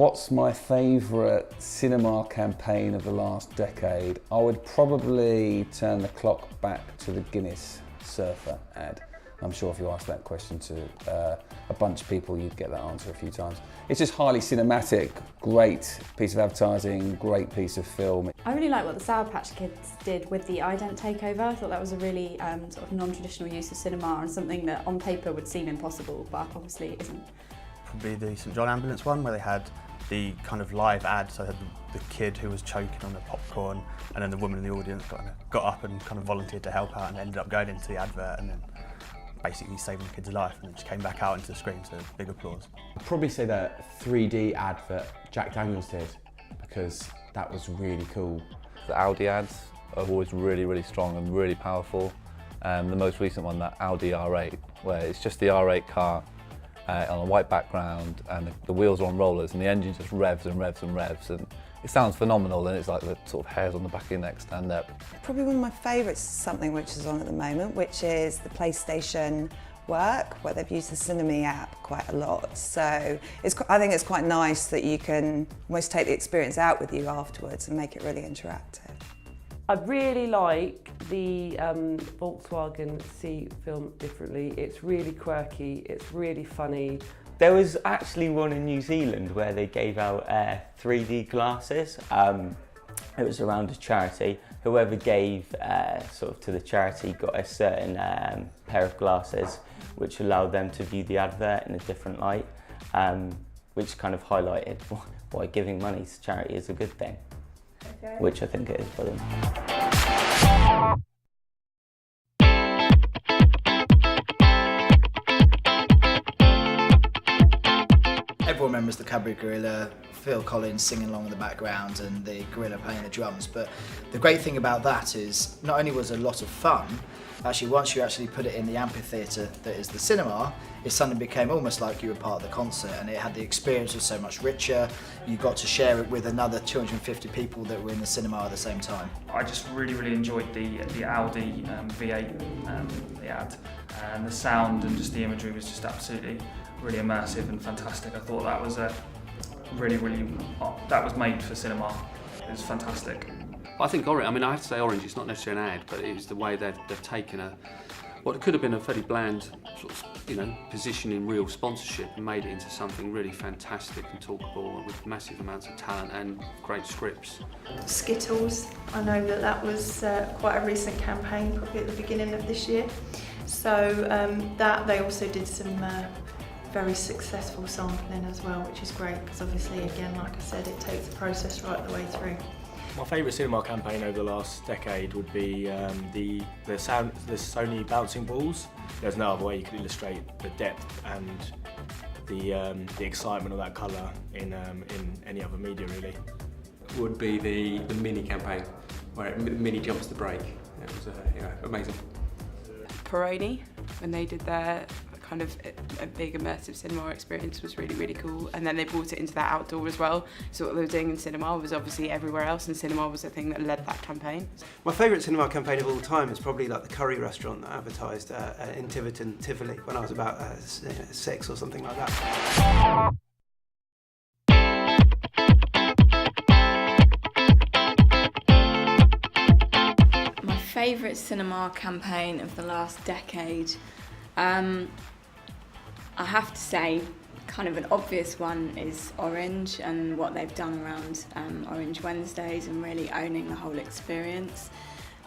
What's my favourite cinema campaign of the last decade? I would probably turn the clock back to the Guinness Surfer ad. I'm sure if you asked that question to a bunch of people, you'd get that answer a few times. It's just highly cinematic, great piece of advertising, great piece of film. I really like what the Sour Patch Kids did with the ident takeover. I thought that was a really sort of non-traditional use of cinema and something that on paper would seem impossible, but obviously isn't. Probably the St John Ambulance one, where they had the kind of live ad, so they had the kid who was choking on the popcorn, and then the woman in the audience got up and kind of volunteered to help out and ended up going into the advert and then basically saving the kid's life, and then just came back out into the screen, so big applause. I'd probably say the 3D advert Jack Daniels did, because that was really cool. The Audi ads are always really strong and really powerful. The most recent one, that Audi R8, where it's just the R8 car on a white background and the wheels are on rollers and the engine just revs and revs and revs, and it sounds phenomenal, and it's like the sort of hairs on the back of your neck stand up. Probably one of my favourites is something which is on at the moment, which is the PlayStation Work, where they've used the Cinemi app quite a lot. So I think it's quite nice that you can almost take the experience out with you afterwards and make it really interactive. I really like the Volkswagen See Film Differently. It's really quirky, it's really funny. There was actually one in New Zealand where they gave out 3D glasses. It was around a charity. Whoever gave sort of to the charity got a certain pair of glasses which allowed them to view the advert in a different light, which kind of highlighted why giving money to charity is a good thing. Okay. Which I think it is brilliant. Everyone remembers the Cadbury Gorilla, Phil Collins singing along in the background and the gorilla playing the drums, but the great thing about that is not only was it a lot of fun, actually once you actually put it in the amphitheatre that is the cinema, it suddenly became almost like you were part of the concert, and it had the experience was so much richer. You got to share it with another 250 people that were in the cinema at the same time. I just really enjoyed the Audi V8 the ad, and the sound and just the imagery was just absolutely really immersive and fantastic. I thought that was that was made for cinema. It was fantastic. I think Orange, I mean I have to say Orange, it's not necessarily an ad, but it was the way they've taken what could have been a fairly bland sort of, position in real sponsorship and made it into something really fantastic and talkable with massive amounts of talent and great scripts. Skittles, I know that was quite a recent campaign, probably at the beginning of this year. So that they also did some very successful sampling as well, which is great because obviously, again, like I said, it takes the process right the way through. My favourite cinema campaign over the last decade would be the Sony bouncing balls. There's no other way you could illustrate the depth and the excitement of that colour in any other media, really. Would be the Mini campaign, where Mini jumps the break. It was amazing. Peroni, when they did their kind of a big immersive cinema experience, was really cool, and then they brought it into that outdoor as well. So what they were doing in cinema was obviously everywhere else, and cinema was the thing that led that campaign. My favourite cinema campaign of all time is probably like the curry restaurant that advertised in Tiverton, Tivoli, when I was about 6 or something like that. My favourite cinema campaign of the last decade, I have to say, kind of an obvious one is Orange and what they've done around Orange Wednesdays and really owning the whole experience.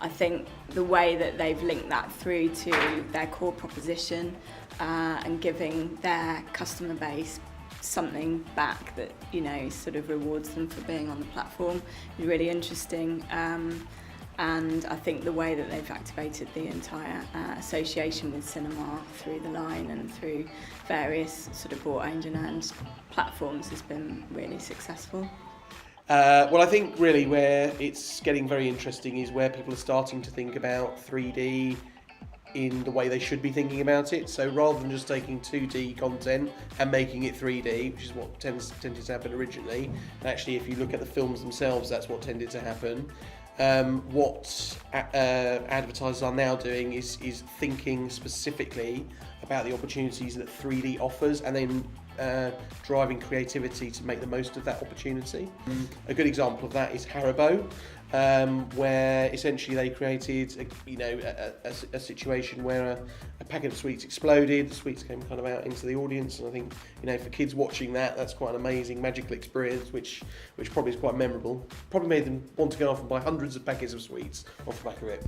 I think the way that they've linked that through to their core proposition and giving their customer base something back that, sort of rewards them for being on the platform is really interesting. And I think the way that they've activated the entire association with cinema through the line and through various sort of bought, owned and earned platforms has been really successful. Well, I think really where it's getting very interesting is where people are starting to think about 3D in the way they should be thinking about it. So rather than just taking 2D content and making it 3D, which is what tended to happen originally, actually if you look at the films themselves, that's what tended to happen. What advertisers are now doing is thinking specifically about the opportunities that 3D offers, and then driving creativity to make the most of that opportunity. A good example of that is Haribo, where essentially they created a situation where a packet of sweets exploded, the sweets came kind of out into the audience, and I think for kids watching that's quite an amazing magical experience, which probably is quite memorable. Probably made them want to go off and buy hundreds of packets of sweets off the back of it.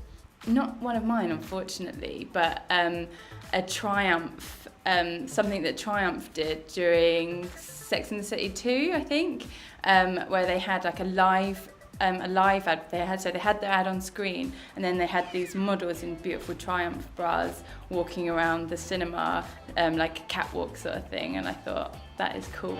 Not one of mine, unfortunately, but a Triumph, something that Triumph did during Sex and the City 2, I think, where they had like a live ad. They had the ad on screen, and then they had these models in beautiful Triumph bras walking around the cinema, like a catwalk sort of thing, and I thought that is cool.